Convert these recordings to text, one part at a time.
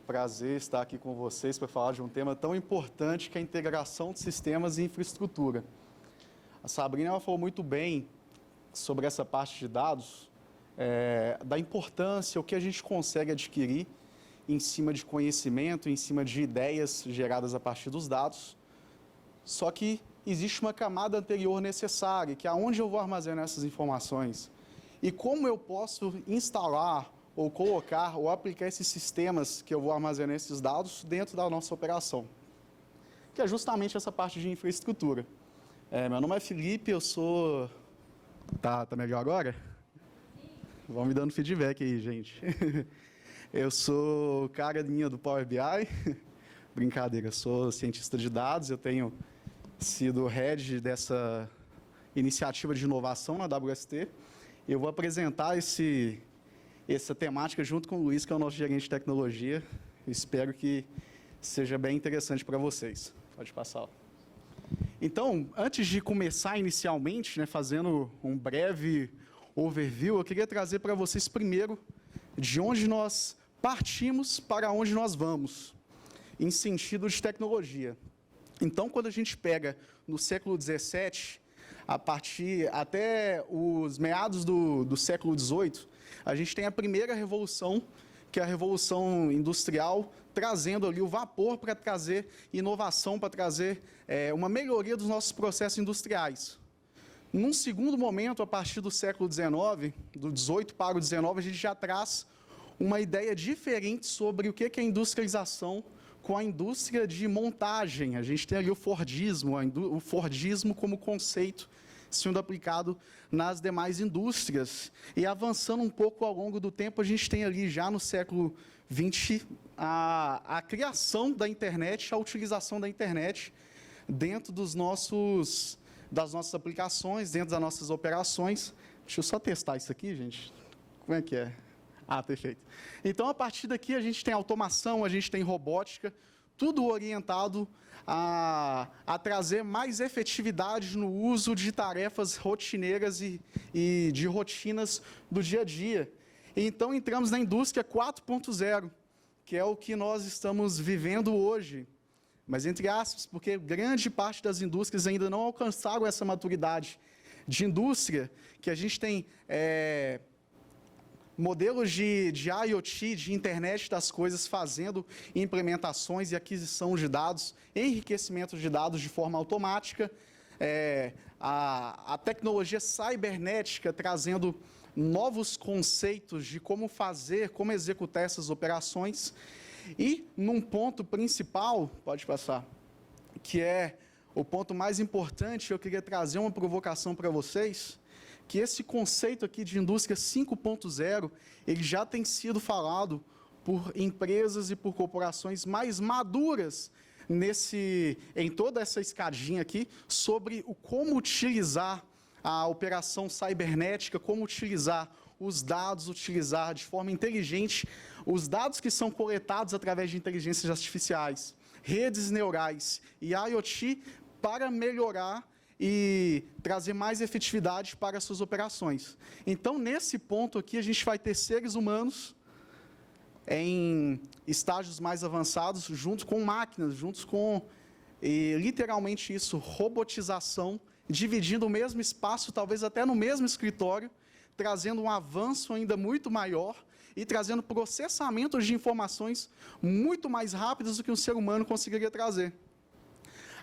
prazer estar aqui com vocês para falar de um tema tão importante que é a integração de sistemas e infraestrutura. A Sabrina ela falou muito bem sobre essa parte de dados, da importância, o que a gente consegue adquirir em cima de conhecimento, em cima de ideias geradas a partir dos dados. Só que existe uma camada anterior necessária, que é onde eu vou armazenar essas informações e como eu posso instalar ou colocar ou aplicar esses sistemas que eu vou armazenar esses dados dentro da nossa operação, que é justamente essa parte de infraestrutura. Meu nome é Felipe, eu sou... Tá melhor agora? Vão me dando feedback aí, gente. Eu sou cara do Power BI, brincadeira, sou cientista de dados, eu tenho sido head dessa iniciativa de inovação na WST. Eu vou apresentar essa temática junto com o Luiz, que é o nosso gerente de tecnologia. Espero que seja bem interessante para vocês. Pode passar. Então, antes de começar inicialmente, fazendo um breve overview, eu queria trazer para vocês primeiro de onde nós partimos para onde nós vamos, em sentido de tecnologia. Então, quando a gente pega no século XVII, a partir até os meados do século XVIII, a gente tem a primeira revolução, que é a Revolução Industrial, trazendo ali o vapor para trazer inovação, para trazer uma melhoria dos nossos processos industriais. Num segundo momento, a partir do século XIX, do XVIII para o XIX, a gente já traz uma ideia diferente sobre o que é a industrialização com a indústria de montagem. A gente tem ali o Fordismo como conceito sendo aplicado nas demais indústrias. E avançando um pouco ao longo do tempo, a gente tem ali já no século XX a criação da internet, a utilização da internet dentro das nossas aplicações, dentro das nossas operações. Deixa eu só testar isso aqui, gente. Como é que é? Perfeito. Então, a partir daqui, a gente tem automação, a gente tem robótica, tudo orientado a trazer mais efetividade no uso de tarefas rotineiras e de rotinas do dia a dia. Então, entramos na indústria 4.0, que é o que nós estamos vivendo hoje. Mas, entre aspas, porque grande parte das indústrias ainda não alcançaram essa maturidade de indústria, que a gente tem... modelos de IoT, de internet das coisas, fazendo implementações e aquisição de dados, enriquecimento de dados de forma automática, a tecnologia cibernética trazendo novos conceitos de como fazer, como executar essas operações. E num ponto principal, pode passar, que é o ponto mais importante, eu queria trazer uma provocação para vocês, que esse conceito aqui de indústria 5.0, ele já tem sido falado por empresas e por corporações mais maduras em toda essa escadinha aqui, sobre como utilizar a operação cibernética, como utilizar os dados, utilizar de forma inteligente os dados que são coletados através de inteligências artificiais, redes neurais e IoT para melhorar e trazer mais efetividade para as suas operações. Então, nesse ponto aqui, a gente vai ter seres humanos em estágios mais avançados, junto com máquinas, juntos com, literalmente isso, robotização, dividindo o mesmo espaço, talvez até no mesmo escritório, trazendo um avanço ainda muito maior e trazendo processamentos de informações muito mais rápidos do que um ser humano conseguiria trazer.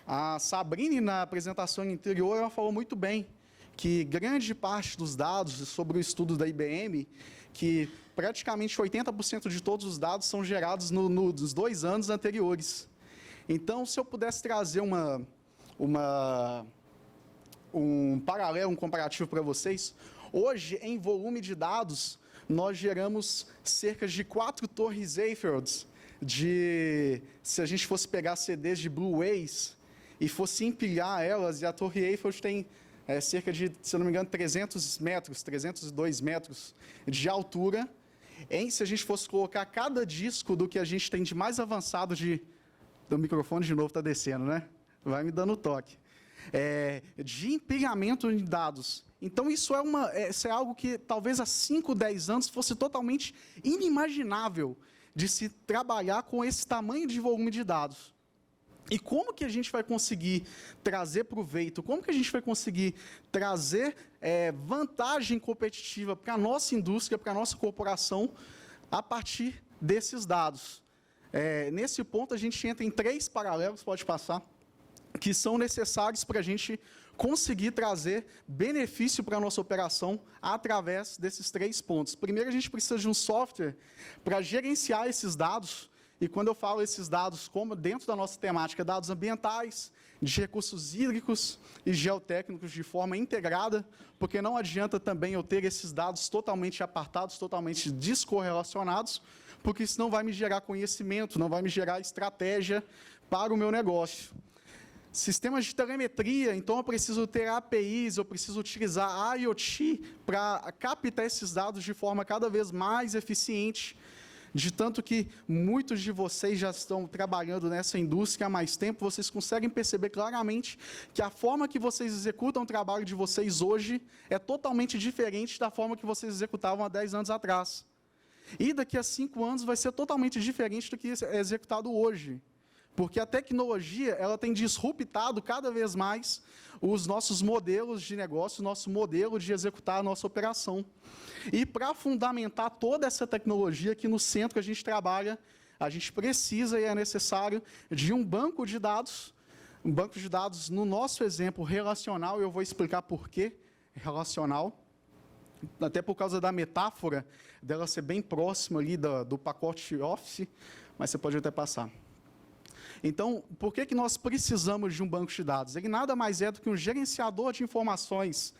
A Sabrina, na apresentação anterior, ela falou muito bem que grande parte dos dados sobre o estudo da IBM, que praticamente 80% de todos os dados são gerados nos 2 anos anteriores. Então, se eu pudesse trazer um paralelo, um comparativo para vocês, hoje, em volume de dados, nós geramos cerca de 4 torres Eiffel, se a gente fosse pegar CDs de Blu-rays, e fosse empilhar elas, e a Torre Eiffel tem cerca de, se eu não me engano, 300 metros, 302 metros de altura. Se a gente fosse colocar cada disco do que a gente tem de mais avançado do microfone de novo está descendo, né? Vai me dando toque. De empilhamento de dados. Então, isso é algo que talvez há 5, 10 anos fosse totalmente inimaginável de se trabalhar com esse tamanho de volume de dados. E como que a gente vai conseguir trazer proveito, como que a gente vai conseguir trazer vantagem competitiva para a nossa indústria, para a nossa corporação, a partir desses dados? Nesse ponto, a gente entra em 3 paralelos, pode passar, que são necessários para a gente conseguir trazer benefício para a nossa operação através desses 3 pontos. Primeiro, a gente precisa de um software para gerenciar esses dados. E quando eu falo esses dados, como dentro da nossa temática, dados ambientais, de recursos hídricos e geotécnicos de forma integrada, porque não adianta também eu ter esses dados totalmente apartados, totalmente descorrelacionados, porque isso não vai me gerar conhecimento, não vai me gerar estratégia para o meu negócio. Sistemas de telemetria, então eu preciso ter APIs, eu preciso utilizar IoT para captar esses dados de forma cada vez mais eficiente, de tanto que muitos de vocês já estão trabalhando nessa indústria há mais tempo, vocês conseguem perceber claramente que a forma que vocês executam o trabalho de vocês hoje é totalmente diferente da forma que vocês executavam há 10 anos atrás. E daqui a 5 anos vai ser totalmente diferente do que é executado hoje. Porque a tecnologia ela tem disruptado cada vez mais os nossos modelos de negócio, o nosso modelo de executar a nossa operação. E para fundamentar toda essa tecnologia, aqui no centro a gente trabalha, a gente precisa e é necessário de um banco de dados no nosso exemplo relacional, e eu vou explicar por que relacional, até por causa da metáfora dela ser bem próxima ali do pacote Office, mas você pode até passar. Então, por que nós precisamos de um banco de dados? Ele nada mais é do que um gerenciador de informações,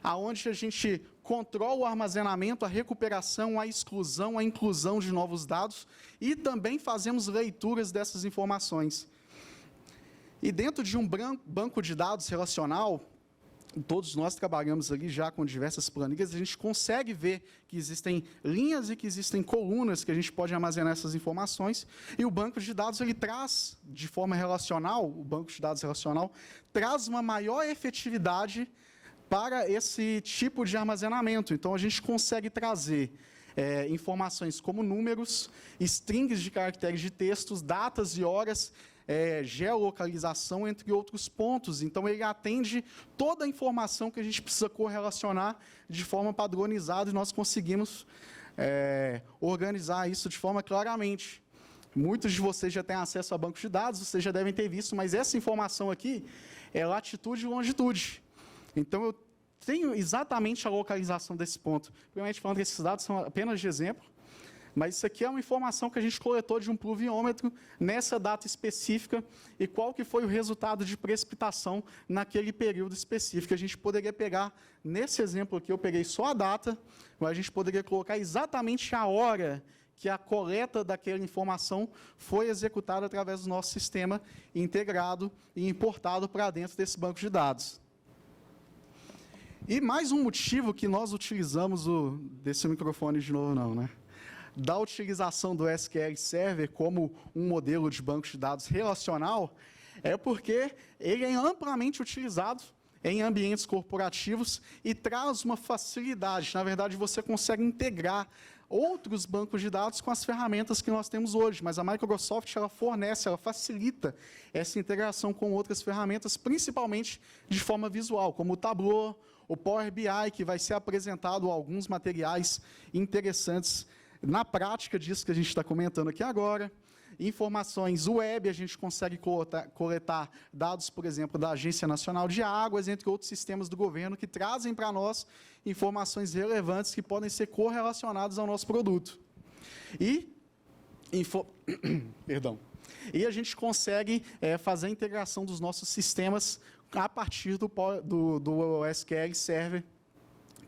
onde a gente controla o armazenamento, a recuperação, a exclusão, a inclusão de novos dados e também fazemos leituras dessas informações. E dentro de um banco de dados relacional, todos nós trabalhamos ali já com diversas planilhas, a gente consegue ver que existem linhas e que existem colunas que a gente pode armazenar essas informações, e o banco de dados ele traz, de forma relacional, o banco de dados relacional, traz uma maior efetividade para esse tipo de armazenamento. Então, a gente consegue trazer informações como números, strings de caracteres de textos, datas e horas, geolocalização, entre outros pontos. Então, ele atende toda a informação que a gente precisa correlacionar de forma padronizada e nós conseguimos organizar isso de forma claramente. Muitos de vocês já têm acesso a bancos de dados, vocês já devem ter visto, mas essa informação aqui é latitude e longitude. Então, eu tenho exatamente a localização desse ponto. Primeiramente, falando que esses dados são apenas de exemplo, mas isso aqui é uma informação que a gente coletou de um pluviômetro nessa data específica e qual que foi o resultado de precipitação naquele período específico. A gente poderia pegar, nesse exemplo aqui, eu peguei só a data, mas a gente poderia colocar exatamente a hora que a coleta daquela informação foi executada através do nosso sistema integrado e importado para dentro desse banco de dados. E mais um motivo que nós utilizamos desse microfone de novo não, né? Da utilização do SQL Server como um modelo de banco de dados relacional, é porque ele é amplamente utilizado em ambientes corporativos e traz uma facilidade. Na verdade, você consegue integrar outros bancos de dados com as ferramentas que nós temos hoje, mas a Microsoft ela fornece, ela facilita essa integração com outras ferramentas, principalmente de forma visual, como o Tableau, o Power BI, que vai ser apresentado alguns materiais interessantes na prática disso que a gente está comentando aqui agora. Informações web, a gente consegue coletar dados, por exemplo, da Agência Nacional de Águas, entre outros sistemas do governo que trazem para nós informações relevantes que podem ser correlacionadas ao nosso produto. E a gente consegue fazer a integração dos nossos sistemas a partir do SQL Server,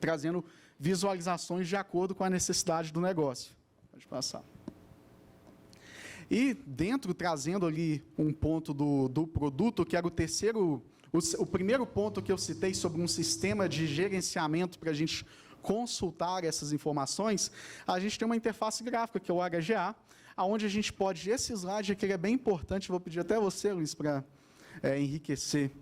trazendo visualizações de acordo com a necessidade do negócio. Pode passar. E dentro, trazendo ali um ponto do produto, que era o primeiro ponto que eu citei sobre um sistema de gerenciamento para a gente consultar essas informações, a gente tem uma interface gráfica, que é o HGA, onde a gente pode, esse slide aqui é bem importante, vou pedir até você, Luiz, para enriquecer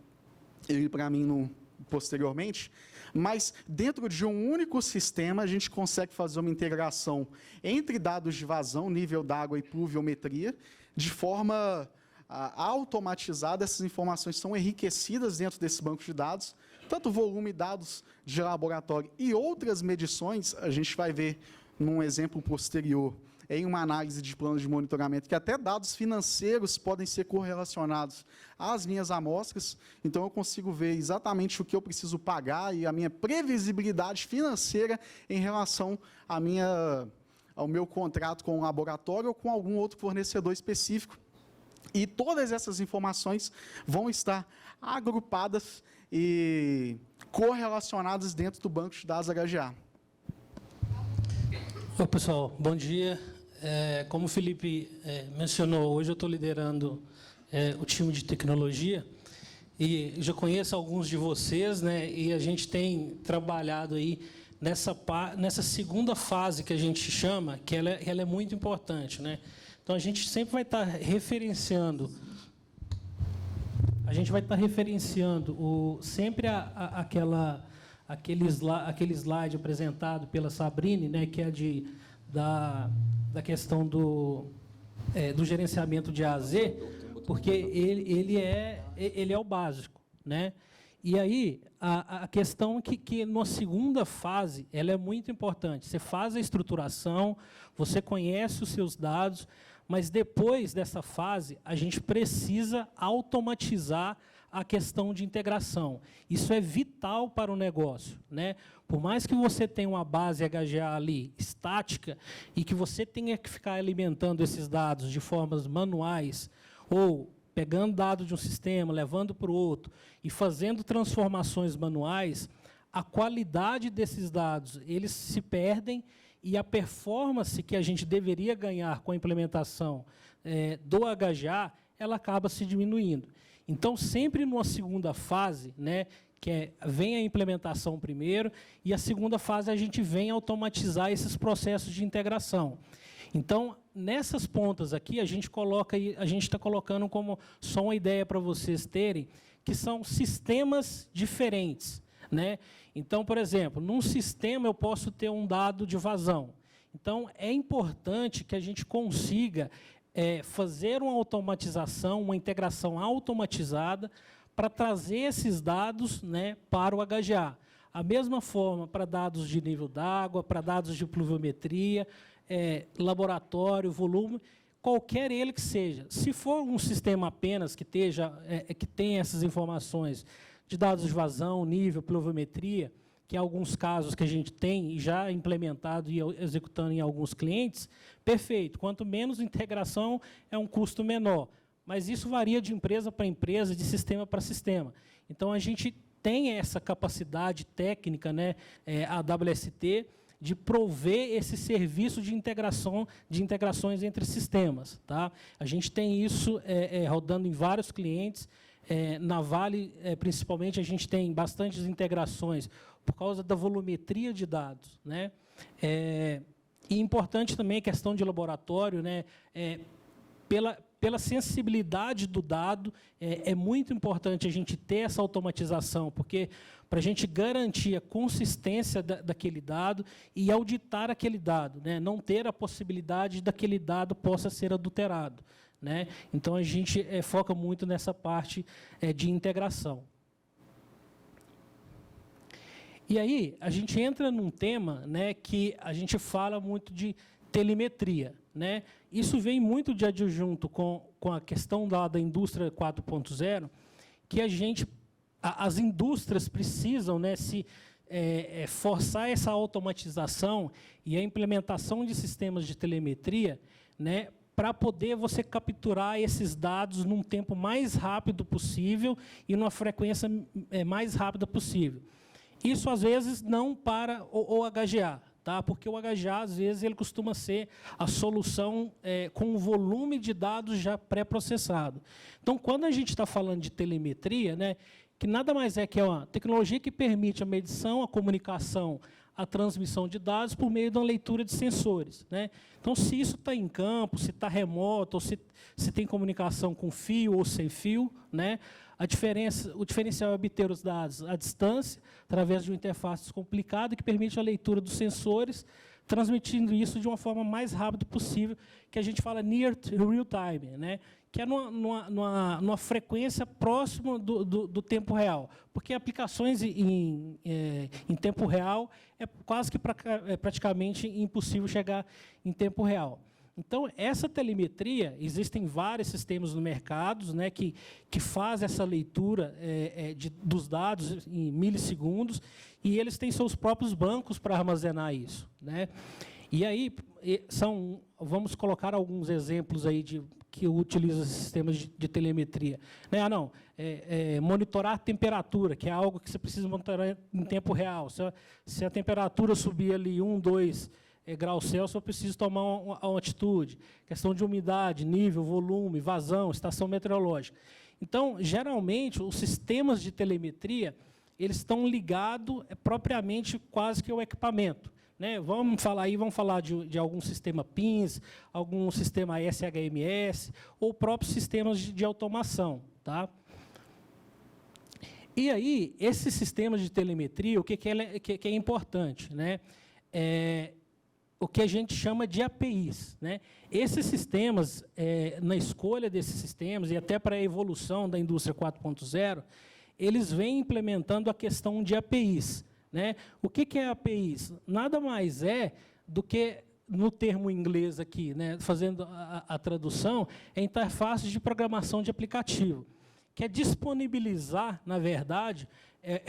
ele para mim posteriormente, mas dentro de um único sistema a gente consegue fazer uma integração entre dados de vazão, nível d'água e pluviometria, de forma automatizada. Essas informações são enriquecidas dentro desse banco de dados, tanto volume de dados de laboratório e outras medições, a gente vai ver num exemplo posterior, em uma análise de plano de monitoramento, que até dados financeiros podem ser correlacionados às minhas amostras. Então, eu consigo ver exatamente o que eu preciso pagar e a minha previsibilidade financeira em relação ao meu contrato com o laboratório ou com algum outro fornecedor específico. E todas essas informações vão estar agrupadas e correlacionadas dentro do banco de dados HGA. Oi, pessoal, bom dia. Como o Felipe mencionou, hoje eu estou liderando o time de tecnologia e já conheço alguns de vocês, né? E a gente tem trabalhado aí nessa segunda fase que a gente chama, que ela é muito importante, né? Então a gente sempre vai estar referenciando, sempre aquele slide apresentado pela Sabrine, né? Que é da questão do gerenciamento de A a Z, porque ele é o básico, né? E aí, a questão que na segunda fase, ela é muito importante. Você faz a estruturação, você conhece os seus dados, mas depois dessa fase, a gente precisa automatizar a questão de integração. Isso é vital para o negócio, né? Por mais que você tenha uma base HGA ali estática e que você tenha que ficar alimentando esses dados de formas manuais ou pegando dados de um sistema, levando para o outro e fazendo transformações manuais, a qualidade desses dados, eles se perdem e a performance que a gente deveria ganhar com a implementação do HGA, ela acaba se diminuindo. Então, sempre numa segunda fase, né, vem a implementação primeiro, e a segunda fase a gente vem automatizar esses processos de integração. Então, nessas pontas aqui, a gente está colocando como só uma ideia para vocês terem, que são sistemas diferentes, né? Então, por exemplo, num sistema eu posso ter um dado de vazão. Então, é importante que a gente consiga fazer uma automatização, uma integração automatizada para trazer esses dados, né, para o HGA. A mesma forma para dados de nível d'água, para dados de pluviometria, laboratório, volume, qualquer ele que seja. Se for um sistema apenas que tenha essas informações de dados de vazão, nível, pluviometria, que é alguns casos que a gente tem já implementado e executando em alguns clientes, perfeito. Quanto menos integração, é um custo menor. Mas isso varia de empresa para empresa, de sistema para sistema. Então, a gente tem essa capacidade técnica, né, a WST, de prover esse serviço de integrações entre sistemas. Tá? A gente tem isso rodando em vários clientes. Na Vale, principalmente, a gente tem bastantes integrações por causa da volumetria de dados, né? E importante também a questão de laboratório, né? Pela sensibilidade do dado, é muito importante a gente ter essa automatização, porque para a gente garantir a consistência daquele dado e auditar aquele dado, né? Não ter a possibilidade daquele dado possa ser adulterado, né? Então, a gente foca muito nessa parte de integração. E aí, a gente entra num tema, né, que a gente fala muito de telemetria, né? Isso vem muito de adjunto com a questão da indústria 4.0, que as indústrias precisam, né, forçar essa automatização e a implementação de sistemas de telemetria, né, para poder você capturar esses dados num tempo mais rápido possível e numa frequência mais rápida possível. Isso, às vezes, não para o HGA, tá? Porque o HGA, às vezes, ele costuma ser a solução com um volume de dados já pré-processado. Então, quando a gente está falando de telemetria, né, que nada mais é que uma tecnologia que permite a medição, a comunicação, a transmissão de dados por meio de uma leitura de sensores, né? Então, se isso está em campo, se está remoto, ou se tem comunicação com fio ou sem fio, né? O diferencial é obter os dados à distância, através de uma interface descomplicada que permite a leitura dos sensores, transmitindo isso de uma forma mais rápida possível, que a gente fala near real time, né? Que é numa frequência próxima do tempo real. Porque aplicações em tempo real é quase que praticamente impossível chegar em tempo real. Então, essa telemetria, existem vários sistemas no mercado, né, que fazem essa leitura dos dados em milissegundos, e eles têm seus próprios bancos para armazenar isso, né? E aí, vamos colocar alguns exemplos aí que utilizam sistemas de telemetria. Né? Monitorar a temperatura, que é algo que você precisa monitorar em tempo real. Se a temperatura subir ali 1, 2 graus Celsius, eu preciso tomar uma atitude. Questão de umidade, nível, volume, vazão, estação meteorológica. Então, geralmente, os sistemas de telemetria, eles estão ligados propriamente quase que ao equipamento. Né? Vamos falar de algum sistema PINS, algum sistema SHMS, ou próprios sistemas de automação. Tá? E aí, esses sistemas de telemetria, o que é importante? Né? O que a gente chama de APIs. Né? Esses sistemas, na escolha desses sistemas, e até para a evolução da indústria 4.0, eles vêm implementando a questão de APIs. Né? O que é APIs? Nada mais é do que, no termo inglês aqui, né, fazendo a tradução, é interface de programação de aplicativo, que é disponibilizar, na verdade,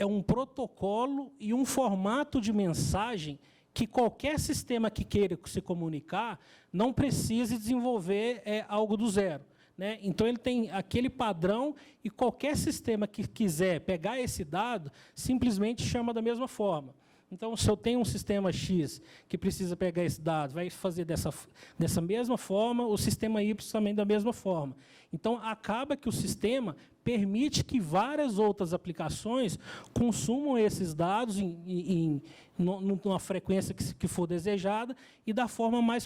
um protocolo e um formato de mensagem que qualquer sistema que queira se comunicar não precise desenvolver algo do zero. Né? Então, ele tem aquele padrão e qualquer sistema que quiser pegar esse dado, simplesmente chama da mesma forma. Então, se eu tenho um sistema X que precisa pegar esse dado, vai fazer dessa mesma forma, o sistema Y também da mesma forma. Então, acaba que o sistema permite que várias outras aplicações consumam esses dados numa frequência que for desejada e da forma mais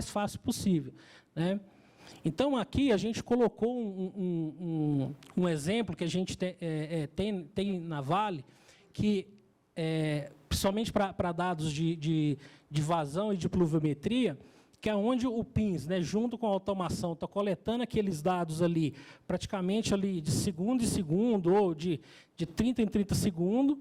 fácil possível. Né? Então, aqui a gente colocou um exemplo que a gente tem na Vale, que, principalmente para dados de vazão e de pluviometria, que é onde o PINS, né, junto com a automação, está coletando aqueles dados ali, praticamente ali de segundo em segundo, ou de 30 em 30 segundos,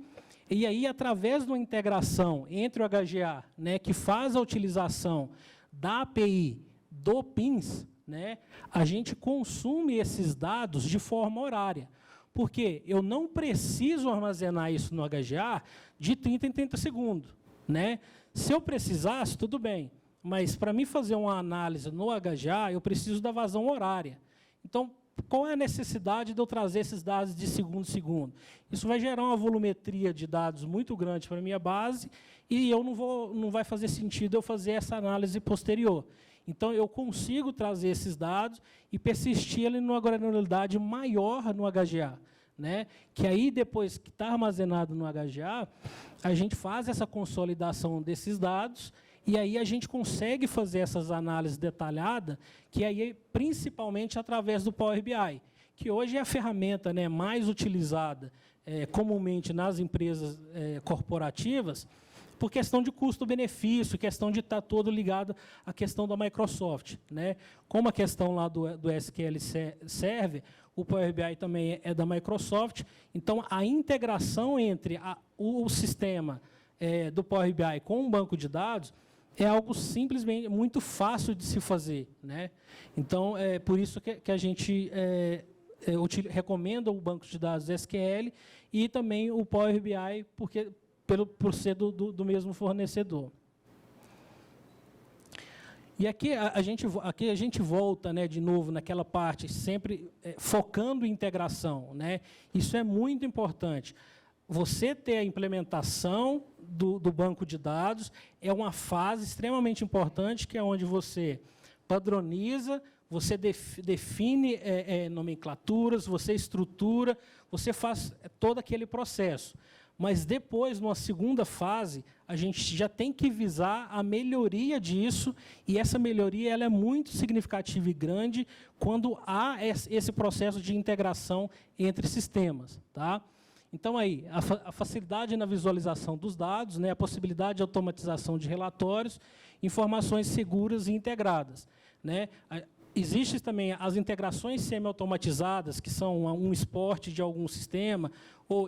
e aí, através de uma integração entre o HGA, né, que faz a utilização da API do PINS, né, a gente consome esses dados de forma horária. Porque eu não preciso armazenar isso no HGA de 30 em 30 segundos. Né? Se eu precisasse, tudo bem. Mas, para mim fazer uma análise no HGA, eu preciso da vazão horária. Então, qual é a necessidade de eu trazer esses dados de segundo a segundo? Isso vai gerar uma volumetria de dados muito grande para a minha base e não vai fazer sentido eu fazer essa análise posterior. Então, eu consigo trazer esses dados e persistir ali numa granularidade maior no HGA. Né? Que aí, depois que está armazenado no HGA, a gente faz essa consolidação desses dados e aí a gente consegue fazer essas análises detalhadas, que aí, principalmente através do Power BI, que hoje é a ferramenta, né, mais utilizada comumente nas empresas corporativas, por questão de custo-benefício, questão de estar todo ligado à questão da Microsoft. Né? Como a questão lá do SQL Server, o Power BI também é da Microsoft, então a integração entre o sistema do Power BI com o banco de dados é algo simplesmente muito fácil de se fazer. Né? Então, é por isso que a gente recomenda o banco de dados SQL e também o Power BI, por ser do mesmo fornecedor. E aqui a gente volta, né, de novo naquela parte, sempre focando em integração. Né? Isso é muito importante. Você ter a implementação do banco de dados é uma fase extremamente importante, que é onde você padroniza, você define nomenclaturas, você estrutura, você faz todo aquele processo. Mas depois, numa segunda fase, a gente já tem que visar a melhoria disso, e essa melhoria ela é muito significativa e grande quando há esse processo de integração entre sistemas. Tá? Então, aí, a facilidade na visualização dos dados, né, a possibilidade de automatização de relatórios, informações seguras e integradas. Né? Existem também as integrações semi-automatizadas, que são um exporte de algum sistema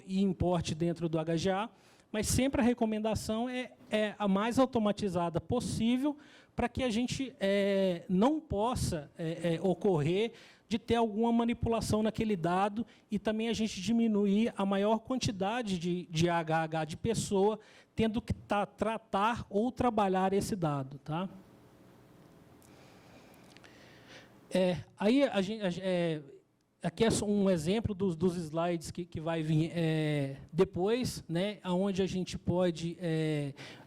e importe dentro do HGA, mas sempre a recomendação é a mais automatizada possível para que a gente não possa ocorrer de ter alguma manipulação naquele dado e também a gente diminuir a maior quantidade de HH de pessoa tendo que tratar ou trabalhar esse dado. Tá? Aí aqui é um exemplo dos slides que vai vir depois, né, onde a gente pode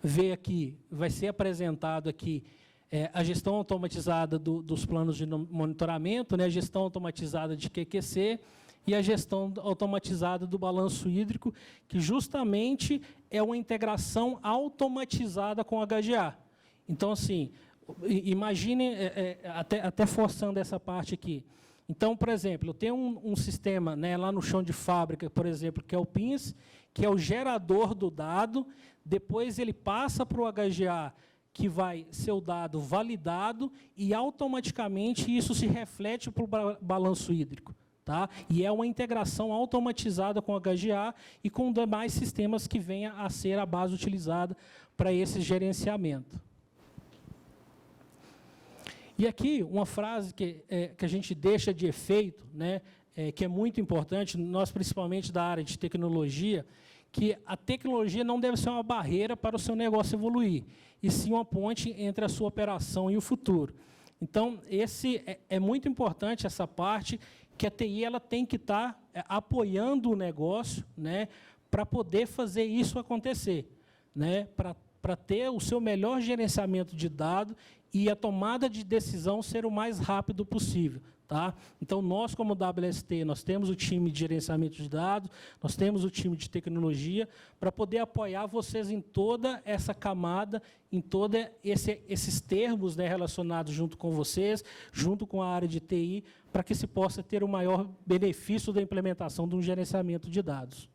ver aqui, vai ser apresentado aqui a gestão automatizada dos planos de monitoramento, né, a gestão automatizada de QQC e a gestão automatizada do balanço hídrico, que justamente é uma integração automatizada com o HGA. Então, assim, imagine, até forçando essa parte aqui. Então, por exemplo, eu tenho um sistema, né, lá no chão de fábrica, por exemplo, que é o PINS, que é o gerador do dado, depois ele passa para o HGA, que vai ser o dado validado, e automaticamente isso se reflete para o balanço hídrico. Tá? E é uma integração automatizada com o HGA e com demais sistemas que venha a ser a base utilizada para esse gerenciamento. E aqui, uma frase que a gente deixa de efeito, né, que é muito importante, nós principalmente da área de tecnologia, que a tecnologia não deve ser uma barreira para o seu negócio evoluir, e sim uma ponte entre a sua operação e o futuro. Então, é muito importante essa parte, que a TI ela tem que estar apoiando o negócio, né, para poder fazer isso acontecer, né, para ter o seu melhor gerenciamento de dados e a tomada de decisão ser o mais rápido possível. Tá? Então, nós, como WST, nós temos o time de gerenciamento de dados, nós temos o time de tecnologia, para poder apoiar vocês em toda essa camada, em todos esses termos, né, relacionados junto com vocês, junto com a área de TI, para que se possa ter o maior benefício da implementação de um gerenciamento de dados.